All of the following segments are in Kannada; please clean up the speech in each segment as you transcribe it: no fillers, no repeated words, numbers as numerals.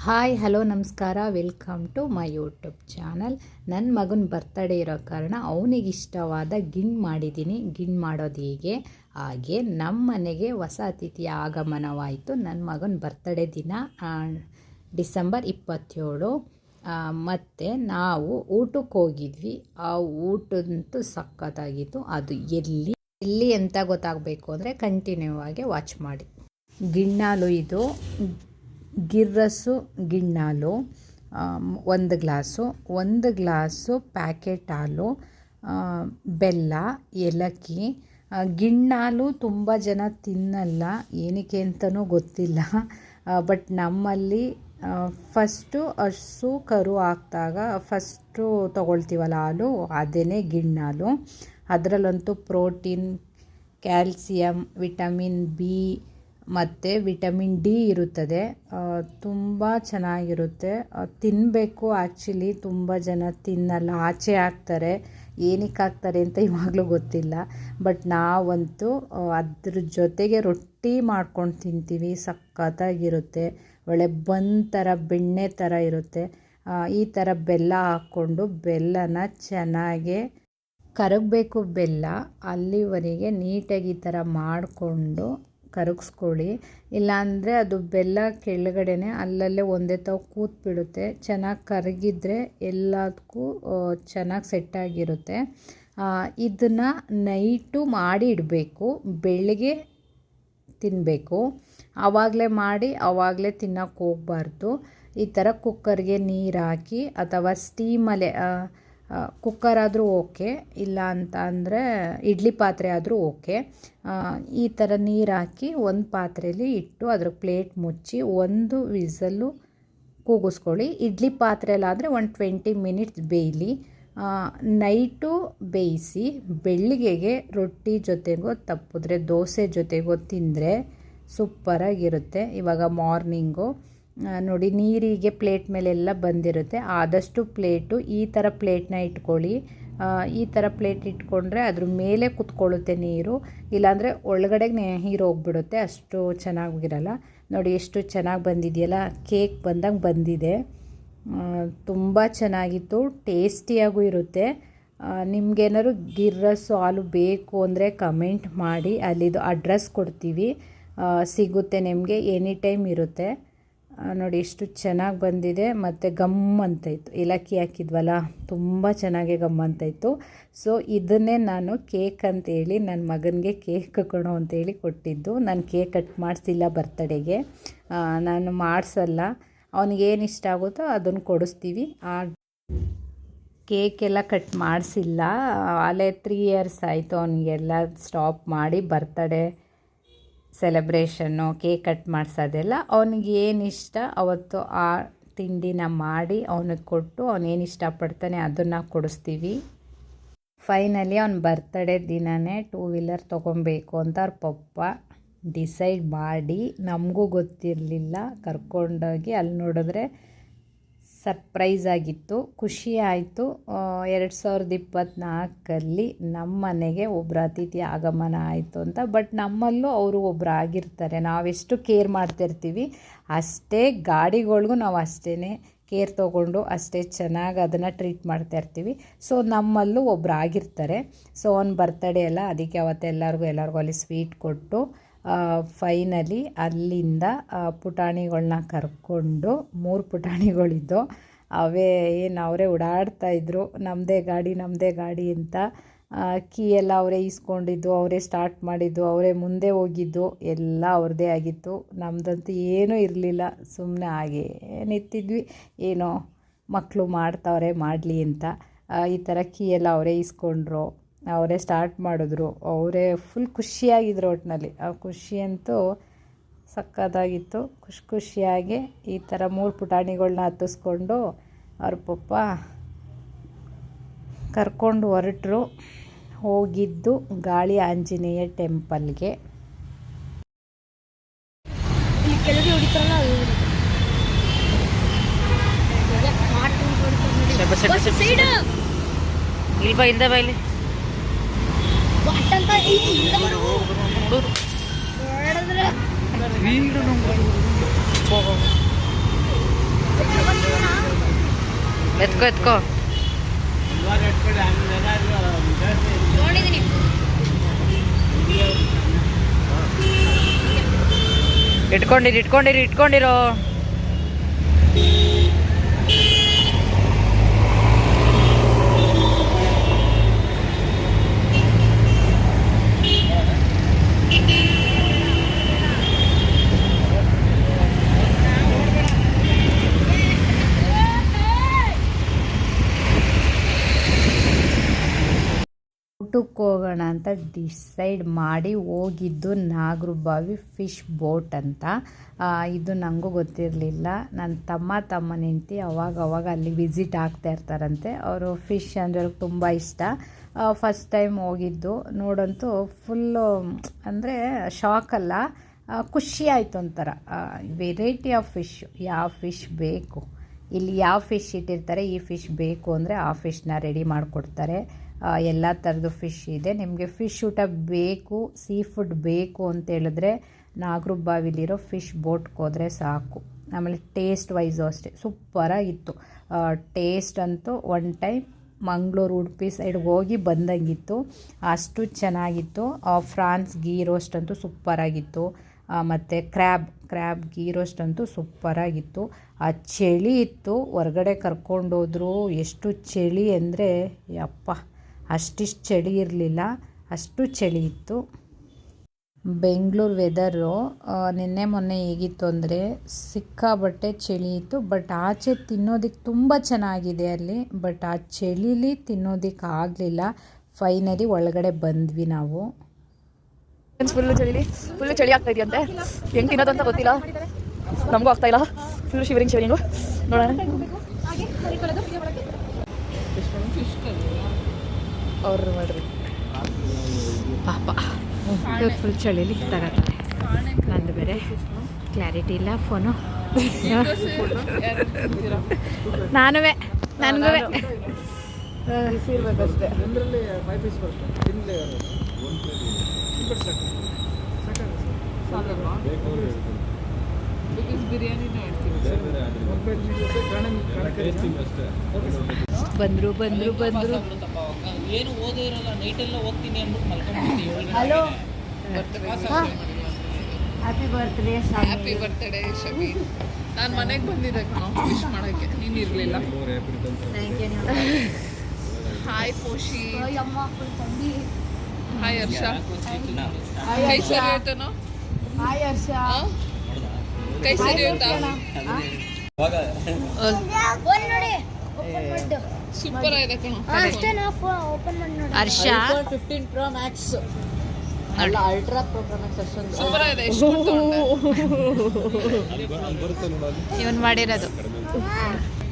ಹಾಯ್ ಹಲೋ ನಮಸ್ಕಾರ, welcome to my YouTube channel. ನನ್ನ ಮಗನ ಬರ್ತಡೇ ಇರೋ ಕಾರಣ ಅವನಿಗೆ ಇಷ್ಟವಾದ ಗಿಣ್ ಮಾಡಿದ್ದೀನಿ. ಗಿಣ್ ಮಾಡೋದು ಹೀಗೆ, ಹಾಗೆ ನಮ್ಮ ಮನೆಗೆ ಹೊಸ ಅತಿಥಿಯ ಆಗಮನವಾಯಿತು. ನನ್ನ ಮಗನ ಬರ್ತಡೇ ದಿನ ಡಿಸೆಂಬರ್ 27. ಮತ್ತು ನಾವು ಊಟಕ್ಕೆ ಹೋಗಿದ್ವಿ. ಆ ಊಟದಂತೂ ಸಖತ್ತಾಗಿತ್ತು. ಅದು ಎಲ್ಲಿ ಅಂತ ಗೊತ್ತಾಗಬೇಕು ಅಂದರೆ ಕಂಟಿನ್ಯೂ ಆಗಿ ವಾಚ್ ಮಾಡಿ. ಗಿಣ್ಣಾಲು ಇದು ಗಿರ್ರಸ್ಸು ಗಿಣ್ಣಾಲು 1 ಗ್ಲಾಸು ಪ್ಯಾಕೆಟ್ ಹಾಲು, ಬೆಲ್ಲ, ಏಲಕ್ಕಿ. ಗಿಣ್ಣಾಲು ತುಂಬ ಜನ ತಿನ್ನಲ್ಲ, ಏನಕ್ಕೆ ಅಂತಲೂ ಗೊತ್ತಿಲ್ಲ. ಬಟ್ ನಮ್ಮಲ್ಲಿ ಫಸ್ಟು ಹಸು ಕರು ಹಾಕಿದಾಗ ಫಸ್ಟು ತೊಗೊಳ್ತೀವಲ್ಲ ಹಾಲು, ಅದೇ ಗಿಣ್ಣಾಲು. ಅದರಲ್ಲಂತೂ ಪ್ರೋಟೀನ್, ಕ್ಯಾಲ್ಸಿಯಂ, ವಿಟಮಿನ್ ಬಿ ಮತ್ತು ವಿಟಮಿನ್ ಡಿ ಇರುತ್ತದೆ. ತುಂಬ ಚೆನ್ನಾಗಿರುತ್ತೆ, ತಿನ್ನಬೇಕು. ಆ್ಯಕ್ಚುಲಿ ತುಂಬ ಜನ ತಿನ್ನಲ್ಲ, ಆಚೆ ಹಾಕ್ತಾರೆ. ಏನಕ್ಕೆ ಹಾಕ್ತಾರೆ ಅಂತ ಇವಾಗಲೂ ಗೊತ್ತಿಲ್ಲ. ಬಟ್ ನಾವಂತೂ ಅದ್ರ ಜೊತೆಗೆ ರೊಟ್ಟಿ ಮಾಡ್ಕೊಂಡು ತಿಂತೀವಿ. ಸಖತ್ತಾಗಿರುತ್ತೆ, ಒಳ್ಳೆ ಥರ ಬೆಣ್ಣೆ ಥರ ಇರುತ್ತೆ. ಈ ಥರ ಬೆಲ್ಲ ಹಾಕ್ಕೊಂಡು ಬೆಲ್ಲನ ಚೆನ್ನಾಗೆ ಕರಗಬೇಕು. ಬೆಲ್ಲ ಅಲ್ಲಿವರೆಗೆ ನೀಟಾಗಿ ಈ ಥರ ಮಾಡಿಕೊಂಡು ಕರಗಿಸ್ಕೊಳ್ಳಿ. ಇಲ್ಲಾಂದರೆ ಅದು ಬೆಲ್ಲ ಕೆಳಗಡೆನೆ ಅಲ್ಲಲ್ಲೇ ಒಂದೇ ತಾವು ಕೂತ್ಬಿಡುತ್ತೆ. ಚೆನ್ನಾಗಿ ಕರಗಿದ್ರೆ ಎಲ್ಲದಕ್ಕೂ ಚೆನ್ನಾಗಿ ಸೆಟ್ಟಾಗಿರುತ್ತೆ. ಇದನ್ನು ನೈಟು ಮಾಡಿ ಇಡಬೇಕು, ಬೆಳಗ್ಗೆ ತಿನ್ನಬೇಕು. ಆವಾಗಲೇ ಮಾಡಿ ಆವಾಗಲೇ ತಿನ್ನೋಕ್ಕೆ ಹೋಗಬಾರ್ದು. ಈ ಥರ ಕುಕ್ಕರ್ಗೆ ನೀರು ಹಾಕಿ ಅಥವಾ ಸ್ಟೀಮಲ್ಲೇ, ಕುಕ್ಕರ್ ಆದರೂ ಓಕೆ, ಇಲ್ಲ ಅಂತ ಅಂದರೆ ಇಡ್ಲಿ ಪಾತ್ರೆ ಆದರೂ ಓಕೆ. ಈ ಥರ ನೀರು ಹಾಕಿ ಒಂದು ಪಾತ್ರೆಯಲ್ಲಿ ಇಟ್ಟು ಅದ್ರ ಪ್ಲೇಟ್ ಮುಚ್ಚಿ 1 ವಿಸಲ್ಲು ಕೂಗಿಸ್ಕೊಳ್ಳಿ. ಇಡ್ಲಿ ಪಾತ್ರೆಯಲ್ಲಾದರೆ 20 ಮಿನಿಟ್ಸ್ ಬೇಯಲಿ. ನೈಟು ಬೇಯಿಸಿ ಬೆಳಿಗ್ಗೆಗೆ ರೊಟ್ಟಿ ಜೊತೆಗೋ ತಪ್ಪಿದ್ರೆ ದೋಸೆ ಜೊತೆಗೋ ತಿಂದರೆ ಸೂಪರಾಗಿರುತ್ತೆ. ಇವಾಗ ಮಾರ್ನಿಂಗು ನೋಡಿ, ನೀರಿಗೆ ಪ್ಲೇಟ್ ಮೇಲೆಲ್ಲ ಬಂದಿರುತ್ತೆ. ಆದಷ್ಟು ಪ್ಲೇಟು ಈ ಥರ ಪ್ಲೇಟ್ನ ಇಟ್ಕೊಳ್ಳಿ. ಈ ಥರ ಪ್ಲೇಟ್ ಇಟ್ಕೊಂಡ್ರೆ ಅದ್ರ ಮೇಲೆ ಕುತ್ಕೊಳ್ಳುತ್ತೆ ನೀರು, ಇಲ್ಲಾಂದರೆ ಒಳಗಡೆ ನೀರು ಹೋಗ್ಬಿಡುತ್ತೆ, ಅಷ್ಟು ಚೆನ್ನಾಗಿರಲ್ಲ. ನೋಡಿ ಎಷ್ಟು ಚೆನ್ನಾಗಿ ಬಂದಿದೆಯಲ್ಲ, ಕೇಕ್ ಬಂದಂಗೆ ಬಂದಿದೆ. ತುಂಬ ಚೆನ್ನಾಗಿತ್ತು, ಟೇಸ್ಟಿಯಾಗೂ ಇರುತ್ತೆ. ನಿಮಗೇನಾದ್ರು ಗಿರ್ರಸ್ಸು ಹಾಲು ಬೇಕು ಅಂದರೆ ಕಮೆಂಟ್ ಮಾಡಿ, ಅಲ್ಲಿದು ಅಡ್ರೆಸ್ ಕೊಡ್ತೀವಿ, ಸಿಗುತ್ತೆ ನಿಮಗೆ. ಎನಿ ಟೈಮ್ ಇರುತ್ತೆ. ನೋಡಿ ಎಷ್ಟು ಚೆನ್ನಾಗಿ ಬಂದಿದೆ. ಮತ್ತು ಗಮ್ ಅಂತ ಇತ್ತು, ಏಲಕ್ಕಿ ಹಾಕಿದ್ವಲ್ಲ, ತುಂಬ ಚೆನ್ನಾಗಿ ಗಮ್ ಅಂತ ಇತ್ತು. ಸೊ ಇದನ್ನೇ ನಾನು ಕೇಕ್ ಅಂತೇಳಿ ನನ್ನ ಮಗನಿಗೆ ಕೇಕ್ ಕೊಡೋ ಅಂತೇಳಿ ಕೊಟ್ಟಿದ್ದು. ನಾನು ಕೇಕ್ ಕಟ್ ಮಾಡಿಸಿಲ್ಲ ಬರ್ತಡೆಗೆ, ನಾನು ಮಾಡಿಸಲ್ಲ. ಅವನಿಗೇನು ಇಷ್ಟ ಆಗುತ್ತೋ ಅದನ್ನು ಕೊಡಿಸ್ತೀವಿ. ಆ ಕೇಕೆಲ್ಲ ಕಟ್ ಮಾಡಿಸಿಲ್ಲ. ಅಲ್ಲೇ 3 ಇಯರ್ಸ್ ಆಯಿತು ಅವನಿಗೆಲ್ಲ ಸ್ಟಾಪ್ ಮಾಡಿ. ಬರ್ತಡೇ ಸೆಲೆಬ್ರೇಷನ್ನು, ಕೇಕ್ ಕಟ್ ಮಾಡಿಸೋದೆಲ್ಲ ಅವನಿಗೆ ಏನು ಇಷ್ಟ ಅವತ್ತು ಆ ತಿಂಡಿನ ಮಾಡಿ ಅವನಿಗೆ ಕೊಟ್ಟು ಅವನೇನು ಇಷ್ಟಪಡ್ತಾನೆ ಅದನ್ನು ಕೊಡಿಸ್ತೀವಿ. ಫೈನಲಿ ಅವ್ನ ಬರ್ತಡೇ ದಿನವೇ 2 ವೀಲರ್ ತೊಗೊಬೇಕು ಅಂತ ಅವ್ರ ಪಪ್ಪ ಡಿಸೈಡ್ ಮಾಡಿ, ನಮಗೂ ಗೊತ್ತಿರಲಿಲ್ಲ, ಕರ್ಕೊಂಡೋಗಿ ಅಲ್ಲಿ ನೋಡಿದ್ರೆ ಸರ್ಪ್ರೈಸ್ ಆಗಿತ್ತು. ಖುಷಿ ಆಯಿತು. 2024 ನಮ್ಮ ಮನೆಗೆ ಒಬ್ಬರು ಅತಿಥಿ ಆಗಮನ ಆಯಿತು ಅಂತ. ಬಟ್ ನಮ್ಮಲ್ಲೂ ಅವರು ಒಬ್ಬರು ಆಗಿರ್ತಾರೆ. ನಾವೆಷ್ಟು ಕೇರ್ ಮಾಡ್ತಿರ್ತೀವಿ ಅಷ್ಟೇ ಗಾಡಿಗಳಿಗೂ ನಾವು ಅಷ್ಟೇ ಕೇರ್ ತೊಗೊಂಡು ಅಷ್ಟೇ ಚೆನ್ನಾಗಿ ಅದನ್ನು ಟ್ರೀಟ್ ಮಾಡ್ತಾಯಿರ್ತೀವಿ. ಸೊ ನಮ್ಮಲ್ಲೂ ಒಬ್ಬರು ಆಗಿರ್ತಾರೆ. ಸೊ ಅವ್ನ ಬರ್ತಡೇ ಅಲ್ಲ, ಅದಕ್ಕೆ ಅವತ್ತು ಎಲ್ಲರಿಗೂ ಅಲ್ಲಿ ಸ್ವೀಟ್ ಕೊಟ್ಟು ಫೈನಲಿ ಅಲ್ಲಿಂದ ಪುಟಾಣಿಗಳನ್ನ ಕರ್ಕೊಂಡು 3 ಪುಟಾಣಿಗಳಿದ್ದು ಅವರೇ ಓಡಾಡ್ತಾಯಿದ್ರು, ನಮ್ಮದೇ ಗಾಡಿ ಅಂತ. ಕೀ ಎಲ್ಲ ಅವರೇ ಈಸ್ಕೊಂಡಿದ್ದು, ಅವರೇ ಸ್ಟಾರ್ಟ್ ಮಾಡಿದ್ದು, ಅವರೇ ಮುಂದೆ ಹೋಗಿದ್ದು, ಎಲ್ಲ ಅವ್ರದ್ದೇ ಆಗಿತ್ತು. ನಮ್ಮದಂತೂ ಏನೂ ಇರಲಿಲ್ಲ, ಸುಮ್ಮನೆ ಹಾಗೇ ನಿಂತಿದ್ವಿ, ಏನೋ ಮಕ್ಕಳು ಮಾಡ್ತಾವ್ರೆ ಮಾಡಲಿ ಅಂತ. ಈ ಥರ ಕೀ ಎಲ್ಲ ಅವರೇ ಈಸ್ಕೊಂಡ್ರು, ಅವರೇ ಸ್ಟಾರ್ಟ್ ಮಾಡಿದ್ರು, ಅವರೇ ಫುಲ್ ಖುಷಿಯಾಗಿದ್ರು. ಒಟ್ಟಿನಲ್ಲಿ ಆ ಖುಷಿಯಂತೂ ಸಕ್ಕತ್ತಾಗಿತ್ತು. ಖುಷಿಯಾಗಿ ಈ ಥರ 3 ಪುಟಾಣಿಗಳನ್ನ ಹತ್ತಿಸ್ಕೊಂಡು ಅವ್ರ ಪಪ್ಪ ಕರ್ಕೊಂಡು ಹೊರಟರು. ಹೋಗಿದ್ದು ಗಾಳಿ ಆಂಜನೇಯ ಟೆಂಪಲ್ಗೆ. ಎತ್ಕೋ ಎತ್ಕೋ. ಇಟ್ಕೊಂಡಿರೋ. ಊಟಕ್ಕೆ ಹೋಗೋಣ ಅಂತ ಡಿಸೈಡ್ ಮಾಡಿ ಹೋಗಿದ್ದು ನಾಗರಬಾವಿ ಫಿಶ್ ಬೋಟ್ ಅಂತ. ಇದು ನನಗೂ ಗೊತ್ತಿರಲಿಲ್ಲ. ನನ್ನ ತಮ್ಮನ ಹೆಂಡತಿ ಅವಾಗ ಅಲ್ಲಿ ವಿಸಿಟ್ ಆಗ್ತಾ ಇರ್ತಾರಂತೆ. ಅವರು ಫಿಶ್ ಅಂದರೆ ಅವ್ರಿಗೆ ತುಂಬ ಇಷ್ಟ. ಫಸ್ಟ್ ಟೈಮ್ ಹೋಗಿದ್ದು ನೋಡಂತೂ ಫುಲ್ಲು ಅಂದರೆ ಶಾಕಲ್ಲ, ಖುಷಿ ಆಯಿತು ಒಂಥರ. ವೆರೈಟಿ ಆಫ್ ಫಿಶ್, ಯಾವ ಫಿಶ್ ಬೇಕು ಇಲ್ಲಿ, ಯಾವ ಫಿಶ್ ಇಟ್ಟಿರ್ತಾರೆ ಈ ಫಿಶ್ ಬೇಕು ಅಂದರೆ ಆ ಫಿಶ್ನ ರೆಡಿ ಮಾಡಿಕೊಡ್ತಾರೆ. ಎಲ್ಲ ಥರದ್ದು ಫಿಶ್ ಇದೆ. ನಿಮಗೆ ಫಿಶ್ ಊಟ ಬೇಕು, ಸೀ ಫುಡ್ ಬೇಕು ಅಂತ ಹೇಳಿದ್ರೆ ನಾಗರಬಾವಿಲಿರೋ ಫಿಶ್ ಬೋಟ್ಗೆ ಹೋದರೆ ಸಾಕು. ಆಮೇಲೆ ಟೇಸ್ಟ್ ವೈಸು ಅಷ್ಟೇ ಸೂಪರಾಗಿತ್ತು. ಟೇಸ್ಟ್ ಅಂತೂ ಒನ್ ಟೈಮ್ ಮಂಗಳೂರು ಉಡುಪಿ ಸೈಡ್ಗೆ ಹೋಗಿ ಬಂದಂಗಿತ್ತು, ಅಷ್ಟು ಚೆನ್ನಾಗಿತ್ತು. ಫ್ರಾನ್ಸ್ ಗೀ ರೋಸ್ಟ್ ಅಂತೂ ಸೂಪರಾಗಿತ್ತು. ಮತ್ತು ಕ್ರ್ಯಾಬ್ ಗೀ ರೋಸ್ಟ್ ಅಂತೂ ಸೂಪರಾಗಿತ್ತು. ಆ ಚಳಿ ಇತ್ತು, ಹೊರಗಡೆ ಕರ್ಕೊಂಡೋದ್ರು. ಎಷ್ಟು ಚಳಿ ಅಂದರೆ ಯಪ್ಪ, ಅಷ್ಟಿಷ್ಟು ಚಳಿ ಇರಲಿಲ್ಲ, ಅಷ್ಟು ಚಳಿ ಇತ್ತು. ಬೆಂಗಳೂರು ವೆದರು ನಿನ್ನೆ ಮೊನ್ನೆ ಹೇಗಿತ್ತು ಅಂದರೆ ಸಿಕ್ಕಾಬಟ್ಟೆ ಚಳಿ ಇತ್ತು. ಬಟ್ ಆಚೆ ತಿನ್ನೋದಕ್ಕೆ ತುಂಬ ಚೆನ್ನಾಗಿದೆ ಅಲ್ಲಿ, ಬಟ್ ಆ ಚಳಿಲಿ ತಿನ್ನೋದಕ್ಕೆ ಆಗಲಿಲ್ಲ. ಫೈನಲಿ ಒಳಗಡೆ ಬಂದ್ವಿ ನಾವು. ಫುಲ್ಲು ಚಳಿ ಆಗ್ತಾ ಇದೆಯಂತೆ. ಹೆಂಗೆ ತಿನ್ನೋದಂತ ಗೊತ್ತಿಲ್ಲ, ನಮಗೂ ಆಗ್ತಾ ಇಲ್ಲ. ಫುಲ್ಲು ಶಿವರಿಂಗು ನೋಡೋಣ. ಅವ್ರು ಮಾಡ್ರಿ ಪಾಪ ಫುಲ್ ಚಳಿಲಿ ತಗೋತಾರೆ. ನಂದು ಬೇರೆ ಕ್ಲಾರಿಟಿ ಇಲ್ಲ ಫೋನು. ನನಗೂ ಇರ್ಬೇಕಷ್ಟೇ. ಬಂದ್ರು ಏನು ಓದೇ ಇರಲ್ಲ, ನೈಟೆಲ್ಲ ಹೋಗ್ತೀನಿ ಅಂದ್ಬಿಟ್ಟು ಮಲ್ಕೊಂಡ್ಬಿಡ್ತೀನಿ. Hello, happy birthday. Happy birthday Shami. ನಾನು ಮನೆಗೆ ಬಂದಿದ್ದೆ ವಿಶ್ ಮಾಡೋಕ್ಕೆ, ನೀನು ಇರಲಿಲ್ಲ. ಹಾಯ್ ಪೋಷಿ. ಹಾಯ್ ಹರ್ಷ. ಕೈ ಸರಿ ಹೋಯ್ತಾನೋ? ಹಾಯ್ ಹರ್ಷ. ಕೈ ಸರಿ ಹೋಯ್ತಾ? ಸೂಪರ್ ಆಗಿದೆ ಕಣೋ. ಹರ್ಷ 15 Pro Max ಅಲ್ಲ, ಅಲ್ಟ್ರಾ ಪ್ರೋ ಮ್ಯಾಕ್ಸ್ ಅಷ್ಟೊಂದು ಸೂಪರ್ ಆಗಿದೆ. ಎಷ್ಟು ಇವನ್ ಮಾಡಿರೋದು.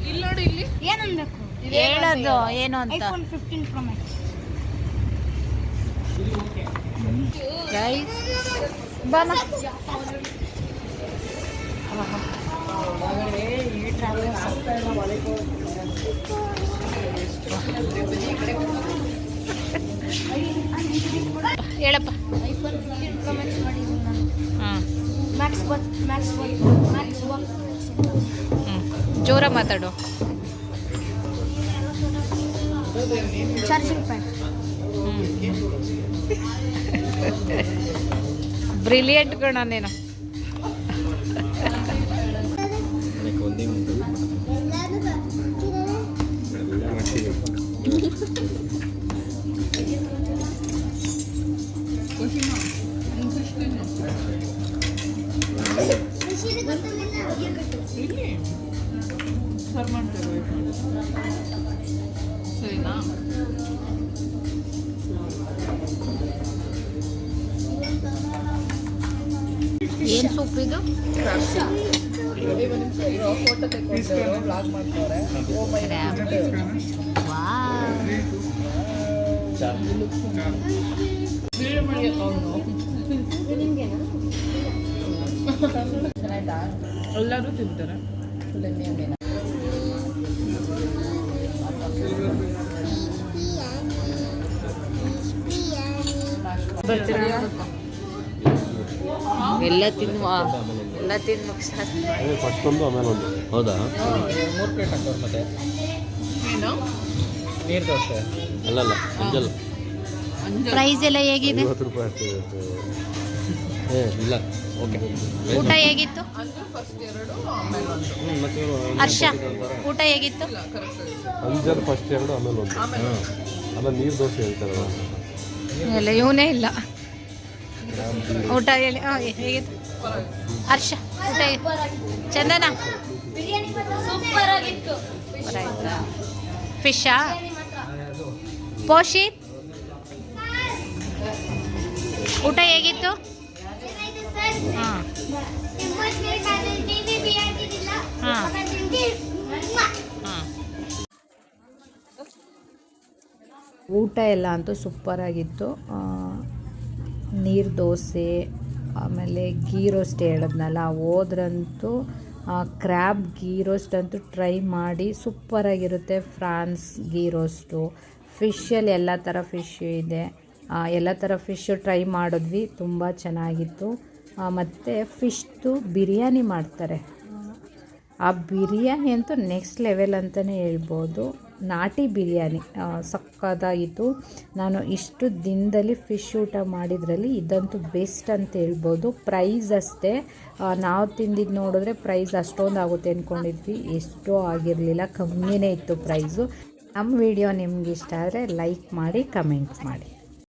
ಇಲ್ಲಿ ನೋಡಿ, ಇಲ್ಲಿ ಏನನ್ಬೇಕು ಹೇಳೋದು ಏನು ಅಂತ. IPhone 15 Pro Max. ಗೈಸ್ ಹೇಳಪ್ಪ. ಐಫೋನ್ 15 Pro Max ಮಾಡಿದ್ದೀನಿ ನಾನು. ಹಾಂ, ಮ್ಯಾಕ್ಸ್ ಜೋರ ಮಾತಾಡು. Charging pad. ಬ್ರಿಲಿಯಂಟ್ ಕಣ ನೀನು. ಸರ್ ಮಾಡ್ತೇವೆ ಸರಿನಾ? ಏನು ಸೂಪ್ ಇದು? ಫೋಟೋ ತೆಕ್ಕೊಂಡು ಬ್ಲಾಗ್ ಮಾಡ್ತಾರೆ. ಎಲ್ಲರೂ ತಿಂತಾರೆ. ಎಲ್ಲ ತಿನ್ನುವ, ಎಲ್ಲ ತಿನ್ನು ಫಸ್ಟ್ ಒಂದು ಆಮೇಲೆ ಒಂದು. ಹೌದಾ? 3 ಪ್ಲೇಟ್ ಹಾಕೋರು ಮತ್ತೆ ನೀರು ದೋಸೆ ಅಲ್ಲಲ್ಲ ಅಂಜಲ್ ಪ್ರೈಸ್ ಎಲ್ಲ ಹೇಗಿದೆ? 50 ರೂಪಾಯಿ ಅಷ್ಟೇ ಇರುತ್ತೆ. ಇಲ್ಲ ಓಕೆ. ಊಟ ಹೇಗಿತ್ತು? ಮತ್ತೆ ಹರ್ಷ ಊಟ ಹೇಗಿತ್ತು? ಅಂಜಲ್ ಫಸ್ಟ್ 2 ಆಮೇಲೆ 1 ಅಲ್ಲ ನೀರು ದೋಸೆ ಹೇಳ್ತಾರಲ್ಲ ಇಲ್ಲ ಇವನೇ ಇಲ್ಲ ಊಟ ಹೇಳಿ ಹೇಗಿತ್ತು ಹರ್ಷ? ಊಟ ಚಂದನ ಸೂಪರ್ ಆಗಿತ್ತು. ಫಿಶಾ? ಪೋಷಿತ್ ಊಟ ಹೇಗಿತ್ತು? ಹಾಂ ಹಾಂ ಹಾಂ. ಊಟ ಎಲ್ಲ ಅಂತೂ ಸೂಪರಾಗಿತ್ತು. ನೀರು ದೋಸೆ ಆಮೇಲೆ ಗೀ ರೋಸ್ಟ್ ಹೇಳಿದ್ನಲ್ಲ, ಹೋದ್ರಂತೂ ಕ್ರ್ಯಾಬ್ ಗೀ ರೋಸ್ಟ್ ಅಂತೂ ಟ್ರೈ ಮಾಡಿ, ಸೂಪರಾಗಿರುತ್ತೆ. ಫ್ರಾನ್ಸ್ ಗೀ ರೋಸ್ಟು, ಫಿಶಲ್ಲಿ ಎಲ್ಲ ಥರ ಫಿಶ್ ಇದೆ, ಎಲ್ಲ ಥರ ಫಿಶ್ಶು ಟ್ರೈ ಮಾಡಿದ್ವಿ, ತುಂಬ ಚೆನ್ನಾಗಿತ್ತು. ಮತ್ತು ಫಿಶ್ದು ಬಿರಿಯಾನಿ ಮಾಡ್ತಾರೆ, ಆ ಬಿರಿಯಾನಿ ಅಂತೂ ನೆಕ್ಸ್ಟ್ ಲೆವೆಲ್ ಅಂತಲೇ ಹೇಳ್ಬೋದು. ನಾಟಿ ಬಿರಿಯಾನಿ ಸಕ್ಕತ್ತಾಗಿತ್ತು. ನಾನು ಇಷ್ಟು ದಿನದಲ್ಲಿ ಫಿಶ್ ಊಟ ಮಾಡಿದ್ರಲ್ಲಿ ಇದಂತೂ ಬೆಸ್ಟ್ ಅಂತ ಹೇಳ್ಬೋದು. ಪ್ರೈಸ್ ಅಷ್ಟೇ, ನಾವು ತಿಂದಿದ್ದು ನೋಡಿದ್ರೆ ಪ್ರೈಸ್ ಅಷ್ಟೊಂದು ಆಗುತ್ತೆ ಅಂದ್ಕೊಂಡಿದ್ವಿ, ಎಷ್ಟೋ ಆಗಿರಲಿಲ್ಲ, ಕಮ್ಮಿನೇ ಇತ್ತು ಪ್ರೈಸು. ನಮ್ಮ ವಿಡಿಯೋ ನಿಮ್ಗೆ ಇಷ್ಟ ಆದರೆ ಲೈಕ್ ಮಾಡಿ, ಕಮೆಂಟ್ ಮಾಡಿ.